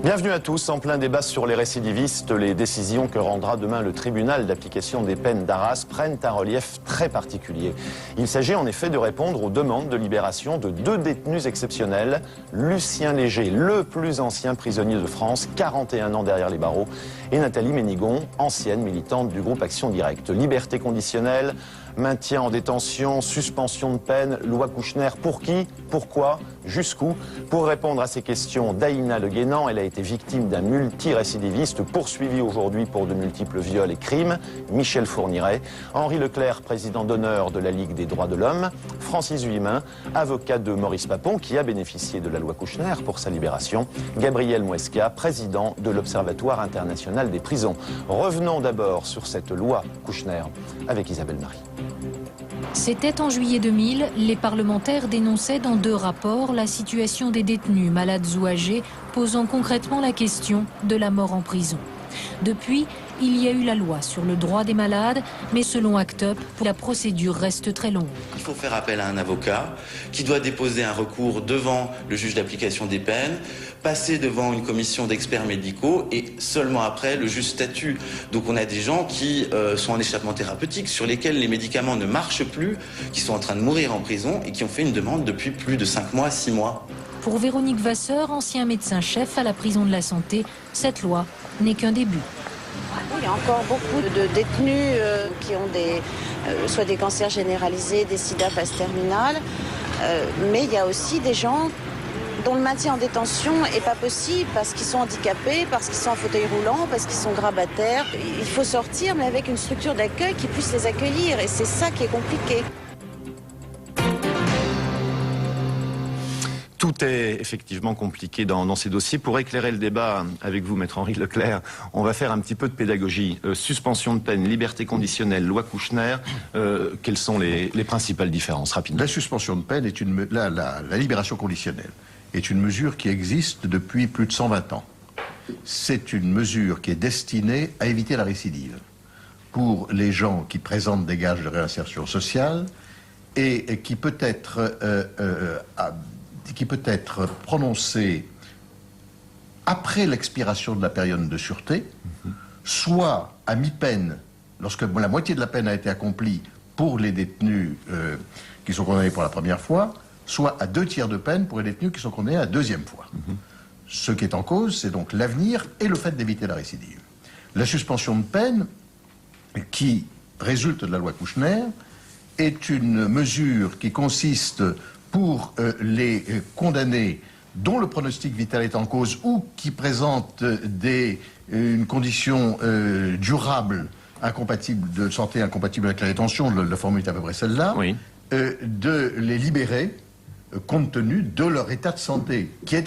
Bienvenue à tous. En plein débat sur les récidivistes, les décisions que rendra demain le tribunal d'application des peines d'Arras prennent un relief très particulier. Il s'agit en effet de répondre aux demandes de libération de deux détenus exceptionnels. Lucien Léger, le plus ancien prisonnier de France, 41 ans derrière les barreaux, et Nathalie Ménigon, ancienne militante du groupe Action Directe. Liberté conditionnelle, maintien en détention, suspension de peine, loi Kouchner, pour qui, pourquoi, jusqu'où? Pour répondre à ces questions, Daïna Le Guénan, elle a été victime d'un multirécidiviste poursuivi aujourd'hui pour de multiples viols et crimes, Michel Fourniret, Henri Leclerc, président d'honneur de la Ligue des droits de l'homme, Francis Vuillemin, avocat de Maurice Papon, qui a bénéficié de la loi Kouchner pour sa libération, Gabriel Mouesca, président de l'Observatoire international des prisons. Revenons d'abord sur cette loi Kouchner avec Isabelle Marie. C'était en juillet 2000, les parlementaires dénonçaient dans deux rapports la situation des détenus malades ou âgés, posant concrètement la question de la mort en prison. Depuis, il y a eu la loi sur le droit des malades, mais selon ACT UP, la procédure reste très longue. Il faut faire appel à un avocat qui doit déposer un recours devant le juge d'application des peines, passer devant une commission d'experts médicaux et seulement après le juge statue. Donc on a des gens qui sont en échappement thérapeutique, sur lesquels les médicaments ne marchent plus, qui sont en train de mourir en prison et qui ont fait une demande depuis plus de 5 mois, 6 mois. Pour Véronique Vasseur, ancien médecin-chef à la prison de la Santé, cette loi n'est qu'un début. Il y a encore beaucoup de détenus qui ont soit des cancers généralisés, des sida phase terminale, mais il y a aussi des gens dont le maintien en détention n'est pas possible parce qu'ils sont handicapés, parce qu'ils sont en fauteuil roulant, parce qu'ils sont grabataires. Il faut sortir, mais avec une structure d'accueil qui puisse les accueillir, et c'est ça qui est compliqué. Tout est effectivement compliqué dans ces dossiers. Pour éclairer le débat avec vous, maître Henri Leclerc, on va faire un petit peu de pédagogie. Suspension de peine, liberté conditionnelle, loi Kouchner, quelles sont les principales différences, rapidement? La suspension de peine est la libération conditionnelle est une mesure qui existe depuis plus de 120 ans. C'est une mesure qui est destinée à éviter la récidive pour les gens qui présentent des gages de réinsertion sociale et qui peut être prononcée après l'expiration de la période de sûreté, soit à mi-peine, lorsque la moitié de la peine a été accomplie pour les détenus qui sont condamnés pour la première fois, soit à 2/3 de peine pour les détenus qui sont condamnés à la deuxième fois. Ce qui est en cause, c'est donc l'avenir et le fait d'éviter la récidive. La suspension de peine, qui résulte de la loi Kouchner, est une mesure qui consiste pour les condamnés dont le pronostic vital est en cause ou qui présentent une condition durable incompatible de santé incompatible avec la détention, la formule est à peu près celle-là, oui. De les libérer compte tenu de leur état de santé, qui est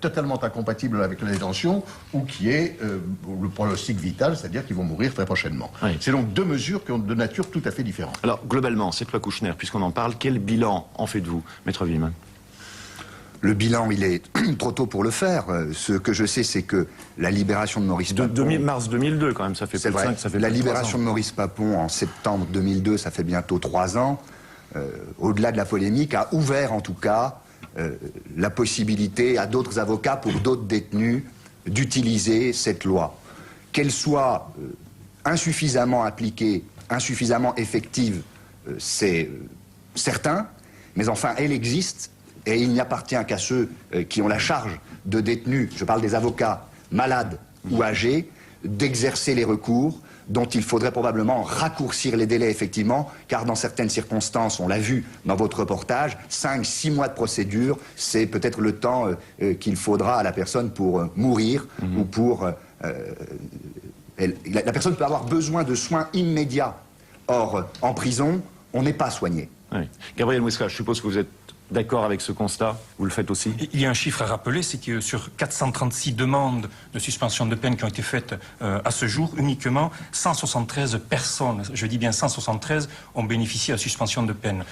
totalement incompatible avec la détention ou qui est le pronostic vital, c'est-à-dire qu'ils vont mourir très prochainement. Oui. C'est donc deux mesures qui ont de nature tout à fait différente. Alors, globalement, cette loi Kouchner, puisqu'on en parle, quel bilan en faites-vous, maître Vuillemin? Le bilan, il est trop tôt pour le faire. Ce que je sais, c'est que la libération de Maurice Papon... mars 2002, quand même, ça fait plus de 5, ça fait la libération de Maurice Papon en septembre 2002, ça fait bientôt 3 ans, au-delà de la polémique, a ouvert en tout cas la possibilité à d'autres avocats, pour d'autres détenus, d'utiliser cette loi. Qu'elle soit insuffisamment appliquée, insuffisamment effective, c'est certain, mais enfin, elle existe. Et il n'appartient qu'à ceux qui ont la charge de détenus, je parle des avocats malades ou âgés, d'exercer les recours dont il faudrait probablement raccourcir les délais, effectivement, car dans certaines circonstances, on l'a vu dans votre reportage, 5-6 mois de procédure, c'est peut-être le temps qu'il faudra à la personne pour mourir ou pour... la personne peut avoir besoin de soins immédiats. Or, en prison, on n'est pas soigné. Oui. Gabriel Mouesca, je suppose que vous êtes d'accord avec ce constat? Vous le faites aussi? Il y a un chiffre à rappeler, c'est que sur 436 demandes de suspension de peine qui ont été faites à ce jour, uniquement 173 personnes, je dis bien 173, ont bénéficié de la suspension de peine.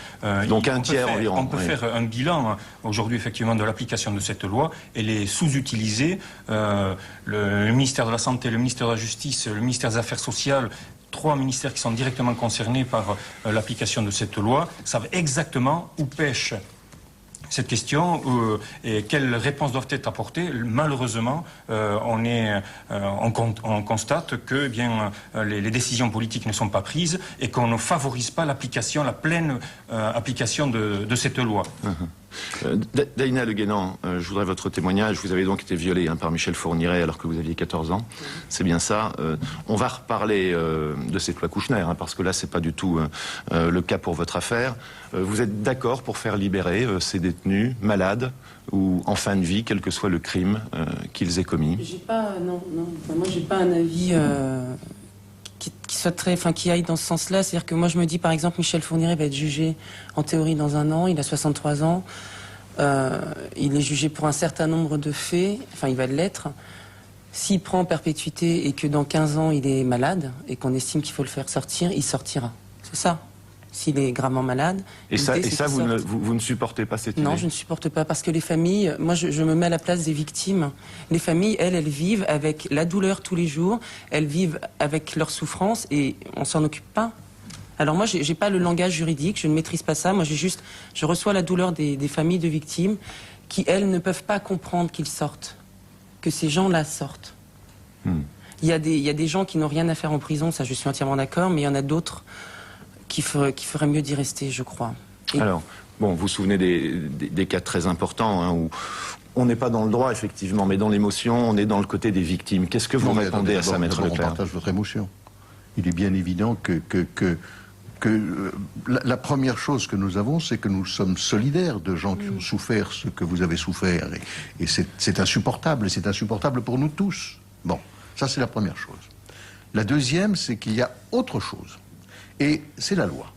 Donc un tiers environ. On peut faire un bilan aujourd'hui effectivement de l'application de cette loi. Elle est sous-utilisée. Le ministère de la Santé, le ministère de la Justice, le ministère des Affaires sociales, 3 ministères qui sont directement concernés par l'application de cette loi, savent exactement où pêche cette question et quelles réponses doivent être apportées. Malheureusement, on constate que les décisions politiques ne sont pas prises et qu'on ne favorise pas l'application, la pleine application de cette loi. Daïna Le Guénan, je voudrais votre témoignage. Vous avez donc été violée par Michel Fourniret alors que vous aviez 14 ans. C'est bien ça. On va reparler de cette loi Kouchner, parce que là, c'est pas du tout le cas pour votre affaire. Vous êtes d'accord pour faire libérer ces détenus malades ou en fin de vie, quel que soit le crime qu'ils aient commis? Moi, j'ai pas un avis qui aille dans ce sens-là. C'est-à-dire que moi, je me dis, par exemple, Michel Fourniret va être jugé en théorie dans 1 an. Il a 63 ans. Il est jugé pour un certain nombre de faits. Enfin, il va l'être. S'il prend en perpétuité et que dans 15 ans, il est malade et qu'on estime qu'il faut le faire sortir, il sortira. C'est ça. S'il est gravement malade. Et ça vous ne supportez pas cette idée? Non, je ne supporte pas, parce que les familles, moi je me mets à la place des victimes. Les familles, elles vivent avec la douleur tous les jours, elles vivent avec leur souffrance et on s'en occupe pas. Alors moi, j'ai pas le langage juridique, je ne maîtrise pas ça. Moi, je reçois la douleur des familles de victimes qui, elles, ne peuvent pas comprendre qu'ils sortent, que ces gens-là sortent. Il y a des gens qui n'ont rien à faire en prison, ça je suis entièrement d'accord, mais il y en a d'autres qui ferait mieux d'y rester, je crois. Alors, vous vous souvenez des cas très importants où on n'est pas dans le droit, effectivement, mais dans l'émotion, on est dans le côté des victimes. Qu'est-ce que vous répondez à ça, Maître Leclerc? On partage votre émotion. Il est bien évident que la première chose que nous avons, c'est que nous sommes solidaires de gens qui ont souffert ce que vous avez souffert. Et c'est insupportable, et c'est insupportable pour nous tous. Bon, ça c'est la première chose. La deuxième, c'est qu'il y a autre chose. Et c'est la loi.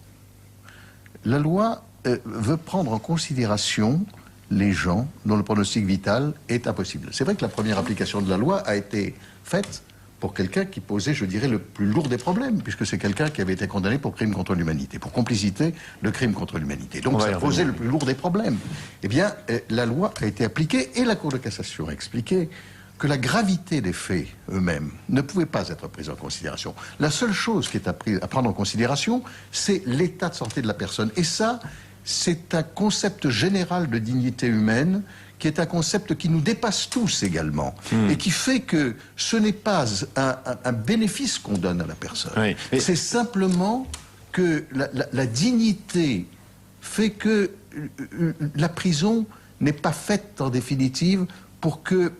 La loi veut prendre en considération les gens dont le pronostic vital est impossible. C'est vrai que la première application de la loi a été faite pour quelqu'un qui posait, je dirais, le plus lourd des problèmes, puisque c'est quelqu'un qui avait été condamné pour crime contre l'humanité, pour complicité de crime contre l'humanité. Donc ça posait le plus lourd des problèmes. Eh bien, la loi a été appliquée et la Cour de cassation a expliqué que la gravité des faits eux-mêmes ne pouvait pas être prise en considération. La seule chose qui est à prendre en considération, c'est l'état de santé de la personne. Et ça, c'est un concept général de dignité humaine qui est un concept qui nous dépasse tous également et qui fait que ce n'est pas un bénéfice qu'on donne à la personne. Oui. C'est simplement que la dignité fait que la prison n'est pas faite en définitive pour que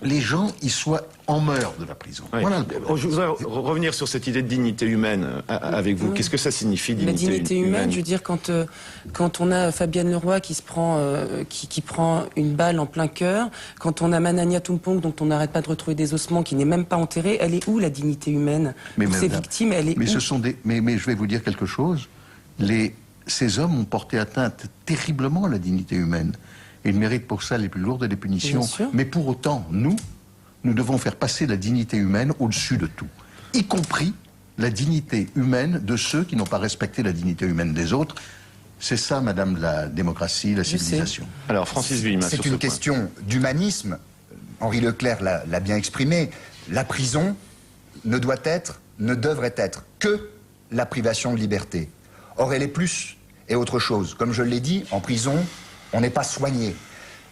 les gens y soient en mœurs de la prison. Oui. Voilà le problème. Je voudrais revenir sur cette idée de dignité humaine avec vous. Qu'est-ce que ça signifie, dignité humaine? La dignité humaine, je veux dire, quand on a Fabienne Leroy qui prend une balle en plein cœur, quand on a Manania Tumpong dont on n'arrête pas de retrouver des ossements, qui n'est même pas enterré, elle est où la dignité humaine? Pour ces victimes, elle est où? Mais je vais vous dire quelque chose. Ces hommes ont porté atteinte terriblement à la dignité humaine. Ils méritent pour ça les plus lourdes des punitions. Mais pour autant, nous devons faire passer la dignité humaine au-dessus de tout, y compris la dignité humaine de ceux qui n'ont pas respecté la dignité humaine des autres. C'est ça, madame, la démocratie, la civilisation. Alors, Francis Vuillemin, c'est une question d'humanisme. Henri Leclerc l'a bien exprimé. La prison ne devrait être que la privation de liberté. Or, elle est plus et autre chose. Comme je l'ai dit, en prison, on n'est pas soigné.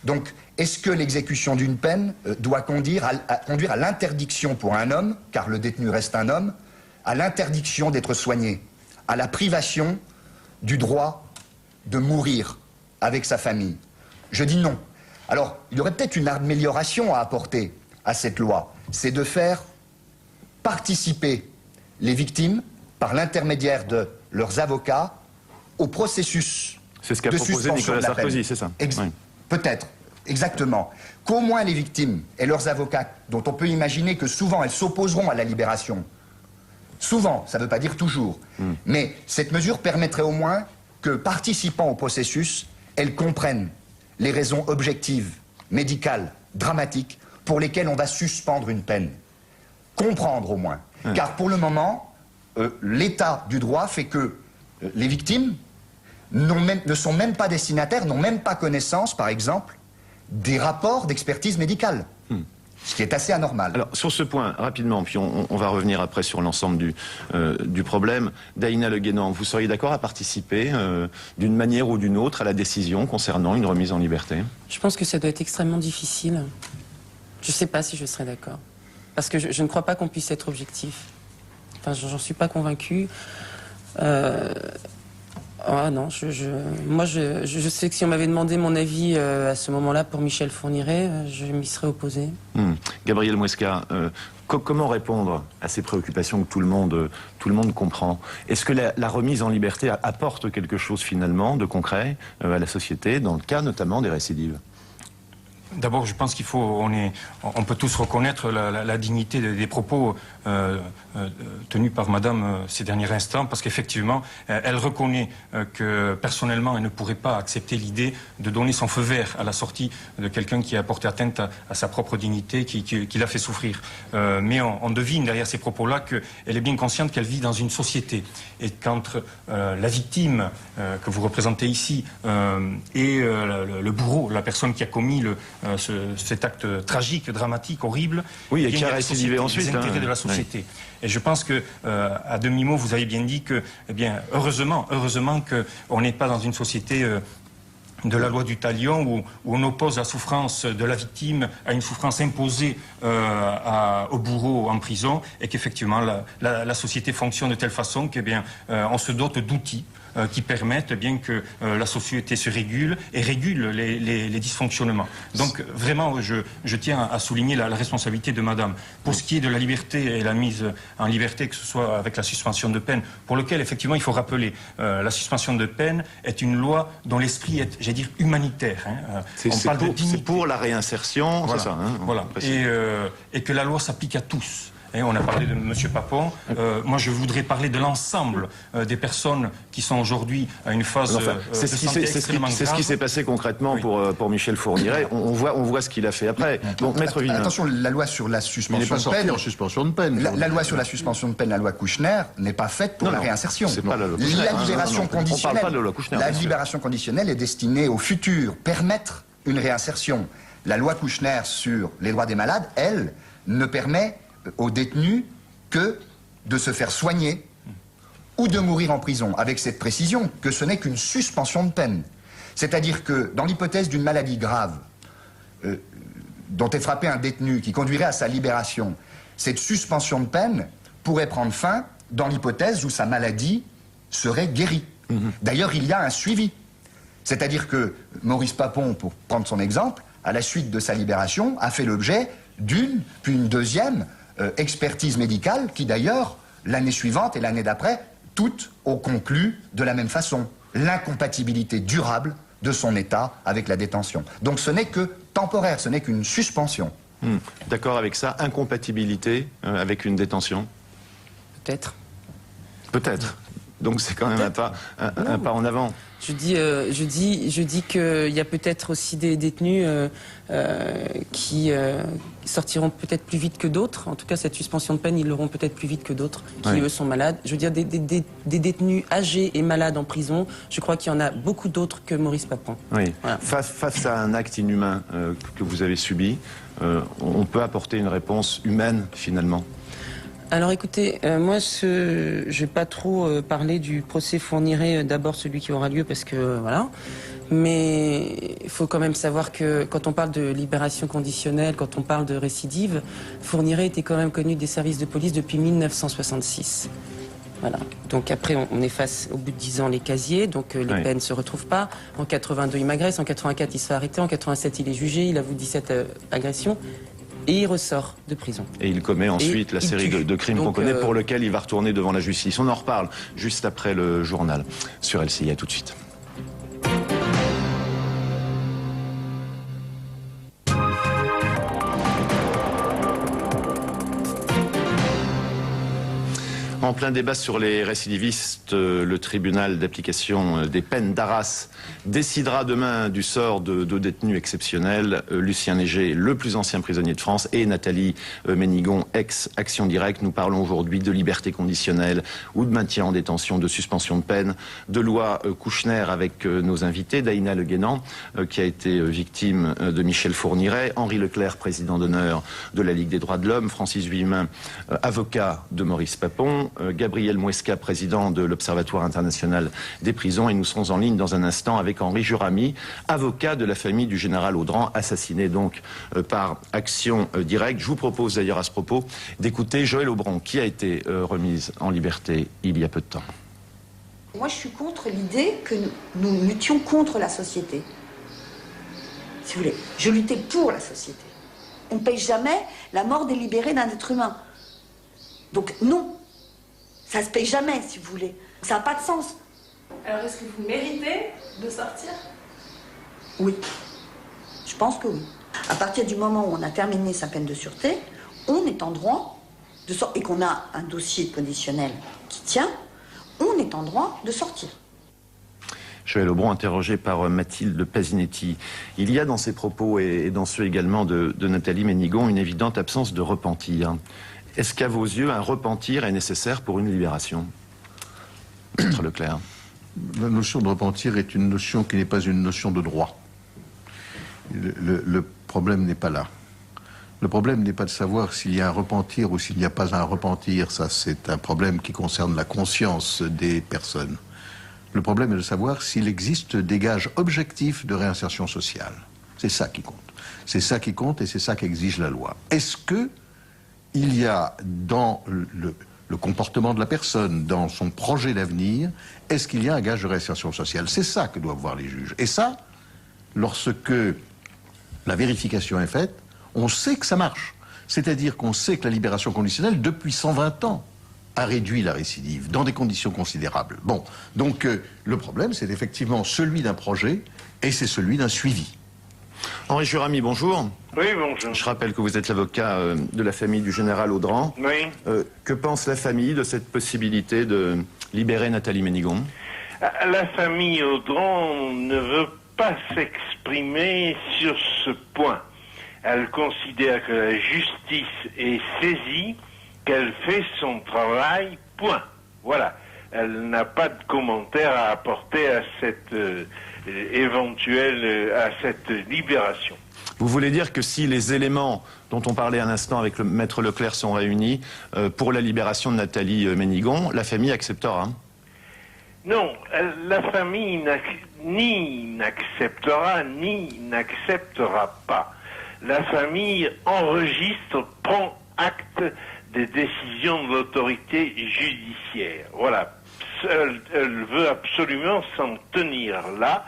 Donc, est-ce que l'exécution d'une peine doit conduire à l'interdiction pour un homme, car le détenu reste un homme, à l'interdiction d'être soigné, à la privation du droit de mourir avec sa famille? Je dis non. Alors, il y aurait peut-être une amélioration à apporter à cette loi. C'est de faire participer les victimes, par l'intermédiaire de leurs avocats, au processus. C'est ce qu'a proposé Nicolas Sarkozy, c'est ça? Oui. Peut-être, exactement. Qu'au moins les victimes et leurs avocats, dont on peut imaginer que souvent elles s'opposeront à la libération, souvent, ça ne veut pas dire toujours, mais cette mesure permettrait au moins que, participant au processus, elles comprennent les raisons objectives, médicales, dramatiques, pour lesquelles on va suspendre une peine. Comprendre au moins. Car pour le moment, l'état du droit fait que les victimes ne sont même pas destinataires, n'ont même pas connaissance, par exemple, des rapports d'expertise médicale. Ce qui est assez anormal. Alors, sur ce point, rapidement, puis on va revenir après sur l'ensemble du problème. Daïna Le Guénan, vous seriez d'accord à participer d'une manière ou d'une autre à la décision concernant une remise en liberté? Je pense que ça doit être extrêmement difficile. Je ne sais pas si je serais d'accord. Parce que je ne crois pas qu'on puisse être objectif. Enfin, j'en suis pas convaincue. Ah non, moi je sais que si on m'avait demandé mon avis à ce moment-là pour Michel Fourniret, je m'y serais opposé. Gabriel Mouesca, comment répondre à ces préoccupations que tout le monde comprend? Est-ce que la remise en liberté apporte quelque chose finalement de concret à la société, dans le cas notamment des récidives? D'abord, je pense qu'il faut, on peut tous reconnaître la dignité des propos tenus par Madame ces derniers instants, parce qu'effectivement, elle reconnaît que personnellement, elle ne pourrait pas accepter l'idée de donner son feu vert à la sortie de quelqu'un qui a porté atteinte à sa propre dignité, qui l'a fait souffrir. Mais on devine derrière ces propos-là qu'elle est bien consciente qu'elle vit dans une société, et qu'entre la victime que vous représentez ici et le bourreau, la personne qui a commis cet acte tragique, dramatique, horrible, oui, et qui a récidivé ensuite, les intérêts de la société. Oui. Et je pense que, à demi-mot, vous avez bien dit que, eh bien, heureusement qu'on n'est pas dans une société de la loi du talion où on oppose la souffrance de la victime à une souffrance imposée au bourreau en prison, et qu'effectivement la société fonctionne de telle façon que, bien, on se dote d'outils qui permettent bien que la société se régule et régule les dysfonctionnements. Donc vraiment, je tiens à souligner la responsabilité de Madame. Pour ce qui est de la liberté et la mise en liberté, que ce soit avec la suspension de peine, pour lequel effectivement il faut rappeler, la suspension de peine est une loi dont l'esprit est, j'allais dire, humanitaire. C'est pour la réinsertion, voilà. C'est ça. Voilà. Et que la loi s'applique à tous. Et on a parlé de M. Papon. Moi, je voudrais parler de l'ensemble des personnes qui sont aujourd'hui à une phase c'est ce qui s'est passé concrètement pour Michel Fourniret. On voit ce qu'il a fait après. Donc, Maître Villemin. Attention, la loi sur la suspension de peine. En suspension de peine. La loi sur la suspension de peine, la loi Kouchner, n'est pas faite pour la réinsertion. C'est pas la loi Kouchner. La libération conditionnelle. On parle pas de la loi Kouchner. La libération conditionnelle est destinée au futur, permettre une réinsertion. La loi Kouchner sur les droits des malades, elle, ne permet aux détenus que de se faire soigner ou de mourir en prison, avec cette précision que ce n'est qu'une suspension de peine. C'est-à-dire que dans l'hypothèse d'une maladie grave dont est frappé un détenu qui conduirait à sa libération, cette suspension de peine pourrait prendre fin dans l'hypothèse où sa maladie serait guérie. D'ailleurs, il y a un suivi. C'est-à-dire que Maurice Papon, pour prendre son exemple, à la suite de sa libération, a fait l'objet d'une, puis une deuxième expertise médicale qui d'ailleurs, l'année suivante et l'année d'après, toutes ont conclu de la même façon. L'incompatibilité durable de son état avec la détention. Donc ce n'est que temporaire, ce n'est qu'une suspension. D'accord avec ça, incompatibilité avec une détention? Peut-être. Peut-être. Donc c'est quand même un pas en avant. Je dis qu'il y a peut-être aussi des détenus qui sortiront peut-être plus vite que d'autres. En tout cas, cette suspension de peine, ils l'auront peut-être plus vite que d'autres qui, eux, sont malades. Je veux dire, des détenus âgés et malades en prison, je crois qu'il y en a beaucoup d'autres que Maurice Papon. Oui. Voilà. Face à un acte inhumain que vous avez subi, on peut apporter une réponse humaine, finalement. Alors écoutez, moi je vais pas trop parler du procès Fourniret, d'abord celui qui aura lieu parce que voilà, mais il faut quand même savoir que quand on parle de libération conditionnelle, quand on parle de récidive, Fourniret était quand même connu des services de police depuis 1966. Voilà. Donc après on efface au bout de 10 ans les casiers, donc les peines ne se retrouvent pas. En 82 il m'agresse, en 84 il se fait arrêter, en 87 il est jugé, il avoue 17 agressions. Et il ressort de prison. Et il commet ensuite la série de crimes qu'on connaît, pour lequel il va retourner devant la justice. On en reparle juste après le journal sur LCI. À tout de suite. En plein débat sur les récidivistes, le tribunal d'application des peines d'Arras décidera demain du sort de deux détenus exceptionnels, Lucien Léger, le plus ancien prisonnier de France, et Nathalie Ménigon, ex-Action Directe. Nous parlons aujourd'hui de liberté conditionnelle ou de maintien en détention, de suspension de peine, de loi Kouchner avec nos invités, Daïna Le Guénan, qui a été victime de Michel Fourniret, Henri Leclerc, président d'honneur de la Ligue des droits de l'homme, Francis Vuillemin, avocat de Maurice Papon, Gabriel Muesca, président de l'Observatoire international des prisons, et nous serons en ligne dans un instant avec Henri Juramy, avocat de la famille du général Audran, assassiné donc par Action Directe. Je vous propose d'ailleurs à ce propos d'écouter Joëlle Aubron, qui a été remise en liberté il y a peu de temps. Moi, je suis contre l'idée que nous luttions contre la société. Si vous voulez, je luttais pour la société. On ne paye jamais la mort délibérée d'un être humain. Donc non, ça se paye jamais, si vous voulez. Ça n'a pas de sens. Alors, est-ce que vous méritez de sortir? Oui, je pense que oui. À partir du moment où on a terminé sa peine de sûreté, on est en droit de sortir, et qu'on a un dossier conditionnel qui tient, on est en droit de sortir. Joëlle Aubron, interrogé par Mathilde Pasinetti. Il y a dans ses propos et dans ceux également de Nathalie Ménigon une évidente absence de repentir. Est-ce qu'à vos yeux, un repentir est nécessaire pour une libération? Maître Leclerc. La notion de repentir est une notion qui n'est pas une notion de droit. Le problème n'est pas là. Le problème n'est pas de savoir s'il y a un repentir ou s'il n'y a pas un repentir. Ça, c'est un problème qui concerne la conscience des personnes. Le problème est de savoir s'il existe des gages objectifs de réinsertion sociale. C'est ça qui compte. C'est ça qui compte et c'est ça qu'exige la loi. Est-ce que il y a dans le comportement de la personne, dans son projet d'avenir, est-ce qu'il y a un gage de réinsertion sociale? C'est ça que doivent voir les juges. Et ça, lorsque la vérification est faite, on sait que ça marche. C'est-à-dire qu'on sait que la libération conditionnelle, depuis 120 ans, a réduit la récidive, dans des conditions considérables. Bon, donc le problème, c'est effectivement celui d'un projet et c'est celui d'un suivi. Henri Juramy, bonjour. Oui, bonjour. Je rappelle que vous êtes l'avocat de la famille du général Audran. Oui. Que pense la famille de cette possibilité de libérer Nathalie Ménigon? La famille Audran ne veut pas s'exprimer sur ce point. Elle considère que la justice est saisie, qu'elle fait son travail, point. Voilà. Elle n'a pas de commentaire à apporter à cette à cette libération. Vous voulez dire que si les éléments dont on parlait un instant avec le maître Leclerc sont réunis pour la libération de Nathalie Ménigon, la famille acceptera? Non, la famille ni n'acceptera ni n'acceptera pas. La famille enregistre, prend acte des décisions de l'autorité judiciaire. Voilà. Elle veut absolument s'en tenir là.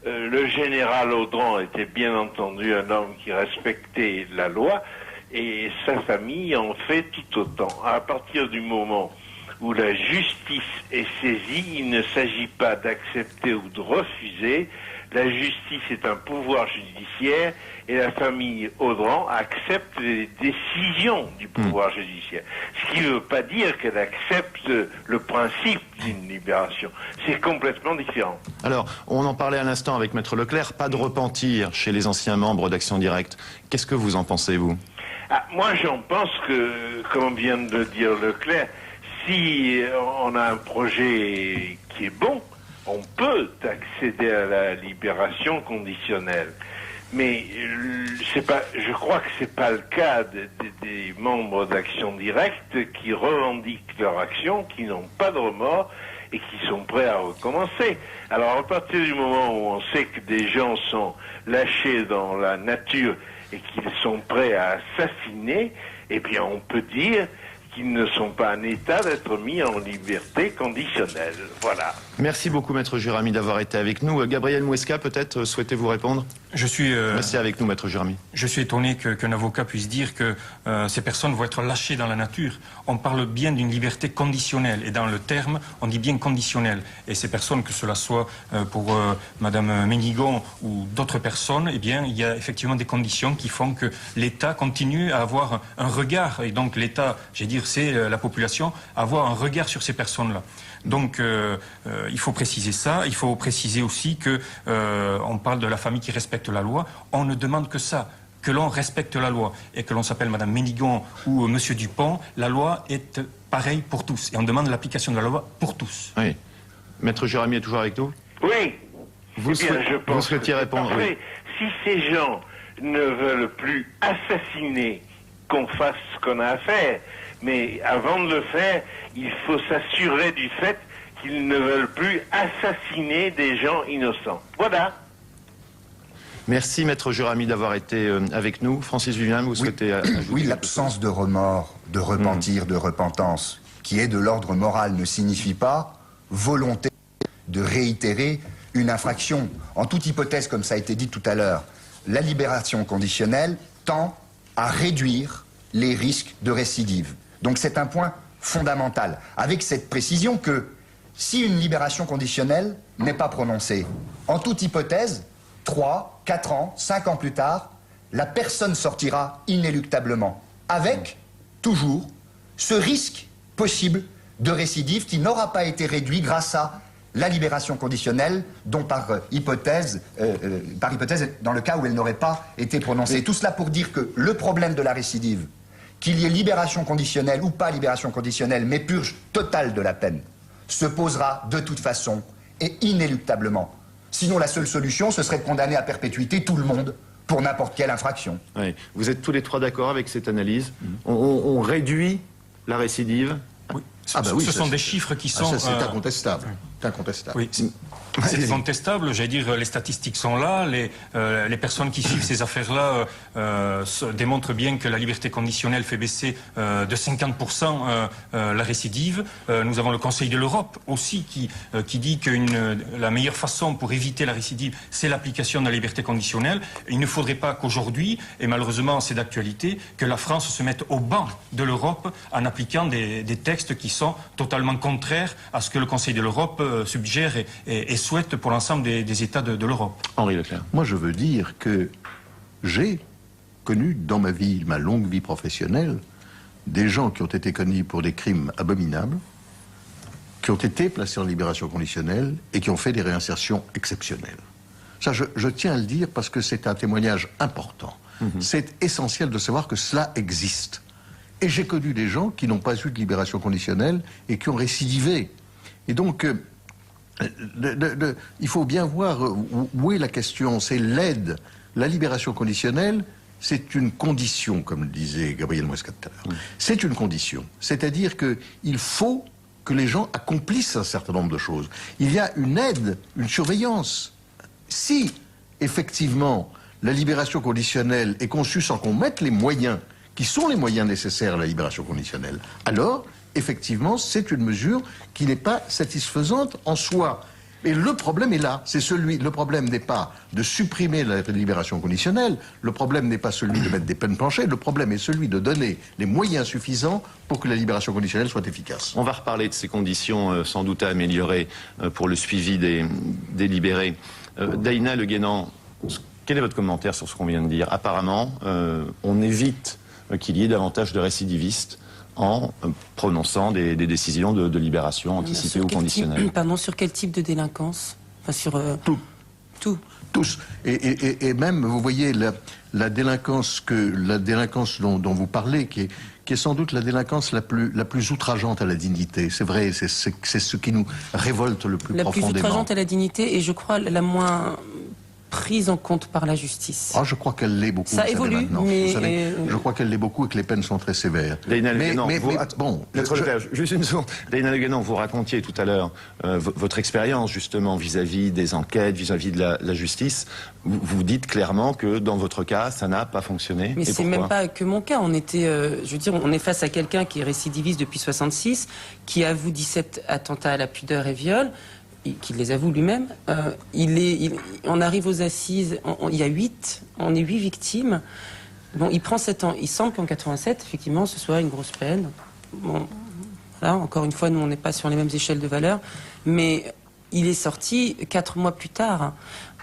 Le général Audran était bien entendu un homme qui respectait la loi et sa famille en fait tout autant. À partir du moment où la justice est saisie, il ne s'agit pas d'accepter ou de refuser. La justice est un pouvoir judiciaire et la famille Audran accepte les décisions du pouvoir judiciaire. Ce qui ne veut pas dire qu'elle accepte le principe d'une libération. C'est complètement différent. Alors, on en parlait à l'instant avec Maître Leclerc, pas de repentir chez les anciens membres d'Action Directe. Qu'est-ce que vous en pensez, vous? Moi, j'en pense que, comme vient de dire Leclerc, si on a un projet qui est bon, on peut accéder à la libération conditionnelle. Mais je crois que c'est pas le cas des membres d'Action Directe qui revendiquent leur action, qui n'ont pas de remords et qui sont prêts à recommencer. Alors à partir du moment où on sait que des gens sont lâchés dans la nature et qu'ils sont prêts à assassiner, eh bien on peut dire qu'ils ne sont pas en état d'être mis en liberté conditionnelle. Voilà. Merci beaucoup, Maître Juramy, d'avoir été avec nous. Gabriel Muesca, peut-être, souhaitez-vous répondre? Restez avec nous, Maître Juramy. Je suis étonné qu'un avocat puisse dire que ces personnes vont être lâchées dans la nature. On parle bien d'une liberté conditionnelle, et dans le terme, on dit bien conditionnelle. Et ces personnes, que cela soit pour Madame Ménigon ou d'autres personnes, eh bien, il y a effectivement des conditions qui font que l'État continue à avoir un regard. Et donc l'État, j'ai dire, exercer la population, avoir un regard sur ces personnes-là. Donc, il faut préciser ça. Il faut préciser aussi que on parle de la famille qui respecte la loi. On ne demande que ça, que l'on respecte la loi. Et que l'on s'appelle Madame Ménigon ou Monsieur Dupont, la loi est pareille pour tous. Et on demande l'application de la loi pour tous. Oui. Maître Jérami est toujours avec nous? Oui. Vous souhaitiez répondre? Oui. Si ces gens ne veulent plus assassiner, qu'on fasse ce qu'on a à faire. Mais avant de le faire, il faut s'assurer du fait qu'ils ne veulent plus assassiner des gens innocents. Voilà. Merci, Maître Jérami, d'avoir été avec nous. Francis Vivien, vous souhaitez ajouter? Oui, l'absence de remords, de repentir, de repentance, qui est de l'ordre moral, ne signifie pas volonté de réitérer une infraction. En toute hypothèse, comme ça a été dit tout à l'heure, la libération conditionnelle tend à réduire les risques de récidive. Donc c'est un point fondamental, avec cette précision que si une libération conditionnelle n'est pas prononcée, en toute hypothèse, 3, 4 ans, 5 ans plus tard, la personne sortira inéluctablement, avec toujours ce risque possible de récidive qui n'aura pas été réduit grâce à la libération conditionnelle, dont par hypothèse, dans le cas où elle n'aurait pas été prononcée. Tout cela pour dire que le problème de la récidive, qu'il y ait libération conditionnelle ou pas libération conditionnelle, mais purge totale de la peine, se posera de toute façon et inéluctablement. Sinon, la seule solution, ce serait de condamner à perpétuité tout le monde pour n'importe quelle infraction. Oui. Vous êtes tous les trois d'accord avec cette analyse? On réduit la récidive? Oui. Ce sont des chiffres qui sont... c'est incontestable. C'est incontestable. Oui. C'est contestable, j'allais dire, les statistiques sont là, les personnes qui suivent ces affaires-là démontrent bien que la liberté conditionnelle fait baisser de 50% la récidive. Nous avons le Conseil de l'Europe aussi qui dit que la meilleure façon pour éviter la récidive, c'est l'application de la liberté conditionnelle. Il ne faudrait pas qu'aujourd'hui, et malheureusement c'est d'actualité, que la France se mette au banc de l'Europe en appliquant des textes qui sont totalement contraires à ce que le Conseil de l'Europe suggère et souhaite pour l'ensemble des États de l'Europe. Henri Leclerc. Moi, je veux dire que j'ai connu dans ma vie, ma longue vie professionnelle, des gens qui ont été connus pour des crimes abominables, qui ont été placés en libération conditionnelle et qui ont fait des réinsertions exceptionnelles. Ça, je tiens à le dire parce que c'est un témoignage important. C'est essentiel de savoir que cela existe. Et j'ai connu des gens qui n'ont pas eu de libération conditionnelle et qui ont récidivé. Et donc... il faut bien voir où est la question. C'est l'aide. La libération conditionnelle, c'est une condition, comme le disait Gabriel Mouescat tout à l'heure. C'est une condition. C'est-à-dire qu'il faut que les gens accomplissent un certain nombre de choses. Il y a une aide, une surveillance. Si, effectivement, la libération conditionnelle est conçue sans qu'on mette les moyens, qui sont les moyens nécessaires à la libération conditionnelle, alors... effectivement, c'est une mesure qui n'est pas satisfaisante en soi. Et le problème est là. Le problème n'est pas de supprimer la libération conditionnelle. Le problème n'est pas celui de mettre des peines planchées. Le problème est celui de donner les moyens suffisants pour que la libération conditionnelle soit efficace. On va reparler de ces conditions sans doute à améliorer pour le suivi des libérés. Daïna Le Guénan, quel est votre commentaire sur ce qu'on vient de dire? Apparemment, on évite qu'il y ait davantage de récidivistes en prononçant des décisions de libération anticipée ou conditionnelle. Pardon, sur quel type de délinquance? Enfin, sur tout. Tous. Et même, vous voyez, la délinquance dont vous parlez, qui est sans doute la délinquance la plus outrageante à la dignité. C'est vrai, c'est ce qui nous révolte le plus profondément. La plus outrageante à la dignité et je crois la moins prise en compte par la justice. Ah, je crois qu'elle l'est beaucoup. Ça évolue, maintenant. Mais... Vous savez, je crois qu'elle l'est beaucoup et que les peines sont très sévères. Daïna Le Guénan, juste une seconde. Daïna Le Guénan, vous racontiez tout à l'heure votre expérience justement vis-à-vis des enquêtes, vis-à-vis de la justice. Vous dites clairement que dans votre cas, ça n'a pas fonctionné. Mais c'est même pas que mon cas. On était, je veux dire, on est face à quelqu'un qui est récidiviste depuis 66, qui avoue 17 attentats à la pudeur et viol, qu'il les avoue lui-même. On arrive aux assises, il y a 8 victimes. Bon, il prend 7 ans. Il semble qu'en 87, effectivement, ce soit une grosse peine. Bon, voilà, encore une fois, nous, on n'est pas sur les mêmes échelles de valeur. Mais il est sorti 4 mois plus tard,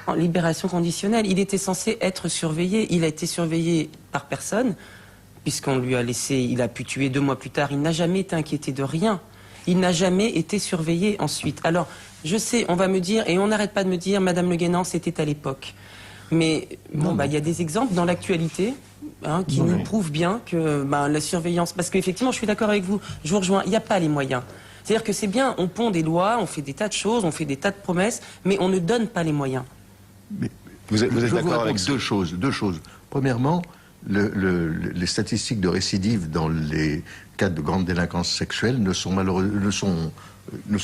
en libération conditionnelle. Il était censé être surveillé. Il a été surveillé par personne, puisqu'on lui a laissé, il a pu tuer 2 mois plus tard, il n'a jamais été inquiété de rien. Il n'a jamais été surveillé ensuite. Alors, je sais, on va me dire, et on n'arrête pas de me dire, Madame Le Guénan, c'était à l'époque. Mais bon, il y a des exemples dans l'actualité qui nous prouvent bien que la surveillance... Parce qu'effectivement, je suis d'accord avec vous, je vous rejoins, il n'y a pas les moyens. C'est-à-dire que c'est bien, on pond des lois, on fait des tas de choses, on fait des tas de promesses, mais on ne donne pas les moyens. Mais vous êtes d'accord avec deux choses. Premièrement, les statistiques de récidive dans les cas de grande délinquance sexuelle ne sont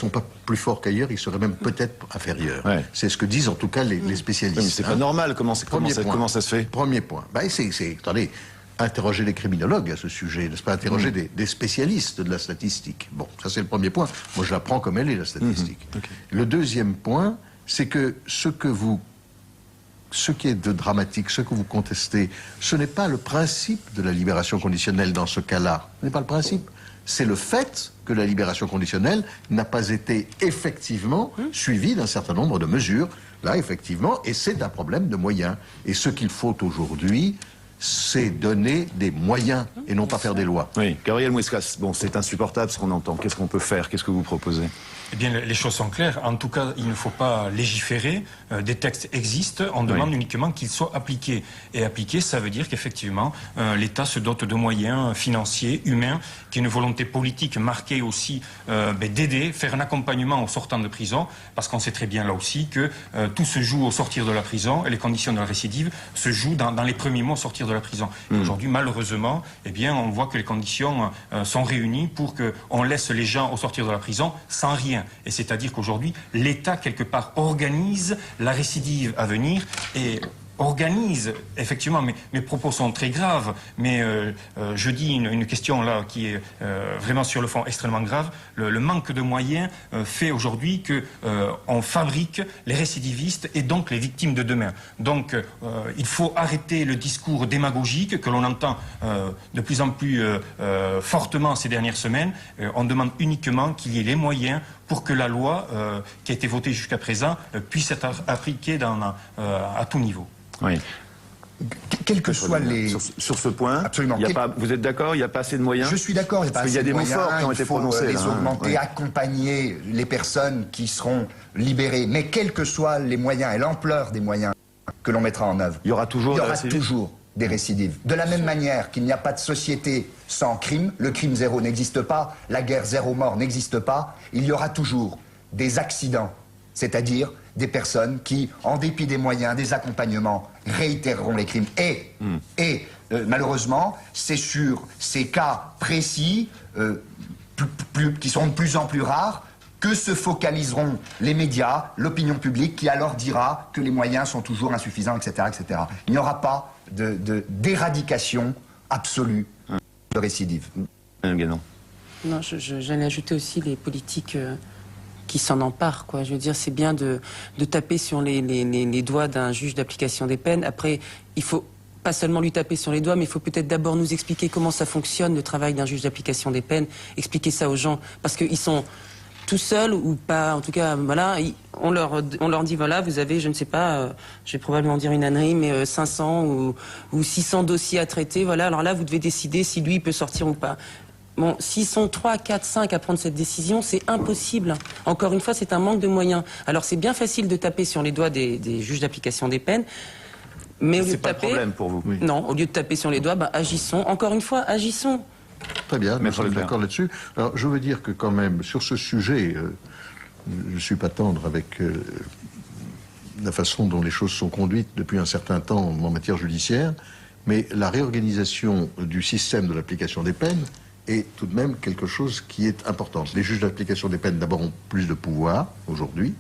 pas plus forts qu'ailleurs, ils seraient même peut-être inférieurs. Ouais. C'est ce que disent en tout cas les spécialistes. Mais c'est pas normal, comment ça se fait? Premier point. Attendez, interroger les criminologues à ce sujet, n'est-ce pas? Interroger des spécialistes de la statistique. Bon, ça c'est le premier point. Moi je la prends comme elle est, la statistique. Okay. Le deuxième point, c'est que ce qui est de dramatique, ce que vous contestez, ce n'est pas le principe de la libération conditionnelle dans ce cas-là. Ce n'est pas le principe. C'est le fait que la libération conditionnelle n'a pas été effectivement suivie d'un certain nombre de mesures. Là, effectivement, et c'est un problème de moyens. Et ce qu'il faut aujourd'hui, c'est donner des moyens et non pas faire des lois. Oui, Gabriel Mouescas, bon, c'est insupportable ce qu'on entend. Qu'est-ce qu'on peut faire? Qu'est-ce que vous proposez? Eh bien, les choses sont claires. En tout cas, il ne faut pas légiférer. Des textes existent. On demande uniquement qu'ils soient appliqués. Et appliqués, ça veut dire qu'effectivement, l'État se dote de moyens financiers, humains, qui est une volonté politique marquée aussi d'aider, faire un accompagnement aux sortants de prison, parce qu'on sait très bien là aussi que tout se joue au sortir de la prison et les conditions de la récidive se jouent dans les premiers mois au sortir de la prison. Et aujourd'hui, malheureusement, eh bien, on voit que les conditions sont réunies pour qu'on laisse les gens au sortir de la prison sans rien. Et c'est-à-dire qu'aujourd'hui, l'État, quelque part, organise la récidive à venir et organise, effectivement, mes propos sont très graves, mais je dis une question là qui est vraiment sur le fond extrêmement grave. Le manque de moyens fait aujourd'hui que on fabrique les récidivistes et donc les victimes de demain. Donc il faut arrêter le discours démagogique que l'on entend de plus en plus fortement ces dernières semaines. On demande uniquement qu'il y ait les moyens pour que la loi qui a été votée jusqu'à présent puisse être appliquée à tout niveau. Oui. Quels que soient les... Sur ce point, absolument. Vous êtes d'accord, il n'y a pas assez de moyens? Je suis d'accord, il n'y a pas assez de moyens. Il y a des mots forts qui ont été prononcés. Il faut les augmenter, accompagner les personnes qui seront libérées. Mais quels que soient les moyens et l'ampleur des moyens que l'on mettra en œuvre, il y aura toujours des récidives. De la même manière qu'il n'y a pas de société sans crime, le crime zéro n'existe pas, la guerre zéro mort n'existe pas, il y aura toujours des accidents, c'est-à-dire des personnes qui, en dépit des moyens, des accompagnements, réitéreront les crimes. Et malheureusement, c'est sur ces cas précis, qui sont de plus en plus rares, que se focaliseront les médias, l'opinion publique, qui alors dira que les moyens sont toujours insuffisants, etc. etc. Il n'y aura pas d'éradication absolue de récidive. Non, j'allais ajouter aussi les politiques... qui s'en emparent, quoi. Je veux dire, c'est bien de taper sur les doigts d'un juge d'application des peines. Après, il faut pas seulement lui taper sur les doigts, mais il faut peut-être d'abord nous expliquer comment ça fonctionne, le travail d'un juge d'application des peines, expliquer ça aux gens, parce qu'ils sont tout seuls ou pas, en tout cas, voilà, on leur dit, voilà, vous avez, je ne sais pas, je vais probablement dire une ânerie, mais 500 ou 600 dossiers à traiter, voilà, alors là, vous devez décider si lui, il peut sortir ou pas. Bon, s'ils sont 3, 4, 5 à prendre cette décision, c'est impossible. Encore une fois, c'est un manque de moyens. Alors, c'est bien facile de taper sur les doigts des juges d'application des peines, mais au lieu de taper... C'est pas le problème pour vous. Oui. Non, au lieu de taper sur les doigts, agissons. Encore une fois, agissons. Très bien, nous sommes d'accord là-dessus. Alors, je veux dire que quand même, sur ce sujet, je ne suis pas tendre avec la façon dont les choses sont conduites depuis un certain temps en matière judiciaire, mais la réorganisation du système de l'application des peines est tout de même quelque chose qui est important. Les juges d'application des peines, d'abord, ont plus de pouvoir aujourd'hui,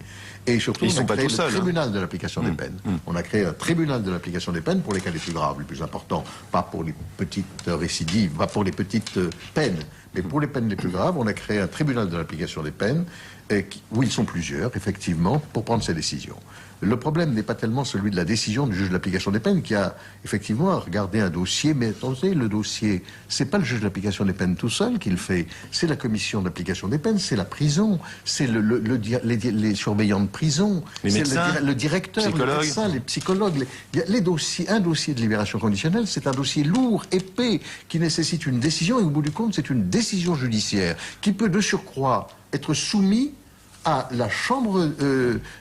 et surtout, on a créé le tribunal de l'application des peines. On a créé un tribunal de l'application des peines pour les cas les plus graves, les plus importants, pas pour les petites récidives, pas pour les petites peines, mais pour les peines les plus graves, on a créé un tribunal de l'application des peines, où ils sont plusieurs, effectivement, pour prendre ces décisions. Le problème n'est pas tellement celui de la décision du juge de l'application des peines qui a effectivement regardé un dossier, mais attendez, le dossier, c'est pas le juge de l'application des peines tout seul qui le fait, c'est la commission d'application des peines, c'est la prison, c'est les surveillants de prison, les médecins, le directeur, psychologues. les médecins, les psychologues. Les dossiers, un dossier de libération conditionnelle, c'est un dossier lourd, épais, qui nécessite une décision, et au bout du compte, c'est une décision judiciaire qui peut de surcroît être soumise à la chambre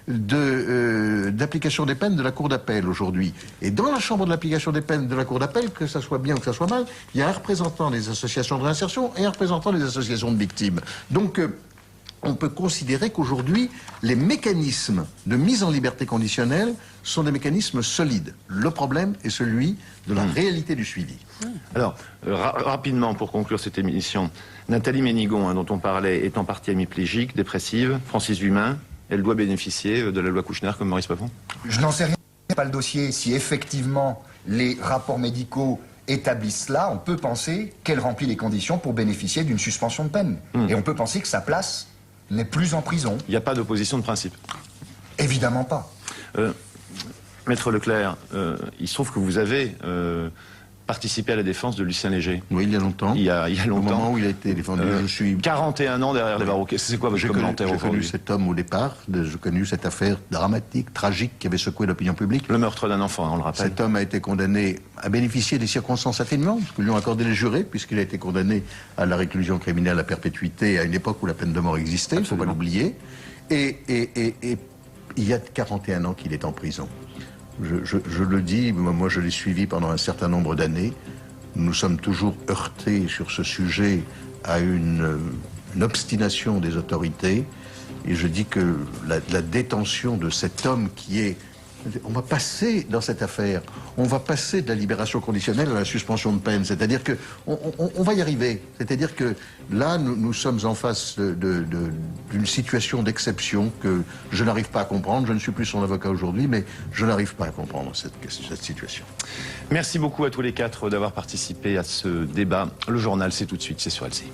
d'application des peines de la Cour d'appel aujourd'hui. Et dans la chambre de l'application des peines de la Cour d'appel, que ça soit bien ou que ça soit mal, il y a un représentant des associations de réinsertion et un représentant des associations de victimes. Donc, on peut considérer qu'aujourd'hui, les mécanismes de mise en liberté conditionnelle sont des mécanismes solides. Le problème est celui de la réalité du suivi. Alors, rapidement, pour conclure cette émission, Nathalie Ménigon, dont on parlait, est en partie hémiplégique, dépressive. Francis Humain, elle doit bénéficier de la loi Kouchner comme Maurice Papon? Je n'en sais rien, pas le dossier. Si effectivement les rapports médicaux établissent cela, on peut penser qu'elle remplit les conditions pour bénéficier d'une suspension de peine. Et on peut penser que sa place n'est plus en prison. Il n'y a pas d'opposition de principe? Évidemment pas. Maître Leclerc, il se trouve que vous avez participé à la défense de Lucien Léger. Oui, il y a longtemps. Il y a longtemps. Au moment où il a été défendu, je suis... 41 ans derrière les barreaux. C'est quoi votre commentaire aujourd'hui? J'ai connu cet homme au départ, j'ai connu cette affaire dramatique, tragique, qui avait secoué l'opinion publique. Le meurtre d'un enfant, on le rappelle. Cet homme a été condamné à bénéficier des circonstances atténuantes, que lui ont accordé les jurés, puisqu'il a été condamné à la réclusion criminelle à perpétuité à une époque où la peine de mort existait, il ne faut pas l'oublier. Et il y a 41 ans qu'il est en prison. Je le dis, moi je l'ai suivi pendant un certain nombre d'années. Nous sommes toujours heurtés sur ce sujet à une obstination des autorités. Et je dis que la détention de cet homme qui est... On va passer dans cette affaire, on va passer de la libération conditionnelle à la suspension de peine. C'est-à-dire que on va y arriver. C'est-à-dire que là, nous sommes en face d'une situation d'exception que je n'arrive pas à comprendre. Je ne suis plus son avocat aujourd'hui, mais je n'arrive pas à comprendre cette situation. Merci beaucoup à tous les quatre d'avoir participé à ce débat. Le journal, c'est tout de suite, c'est sur LCI.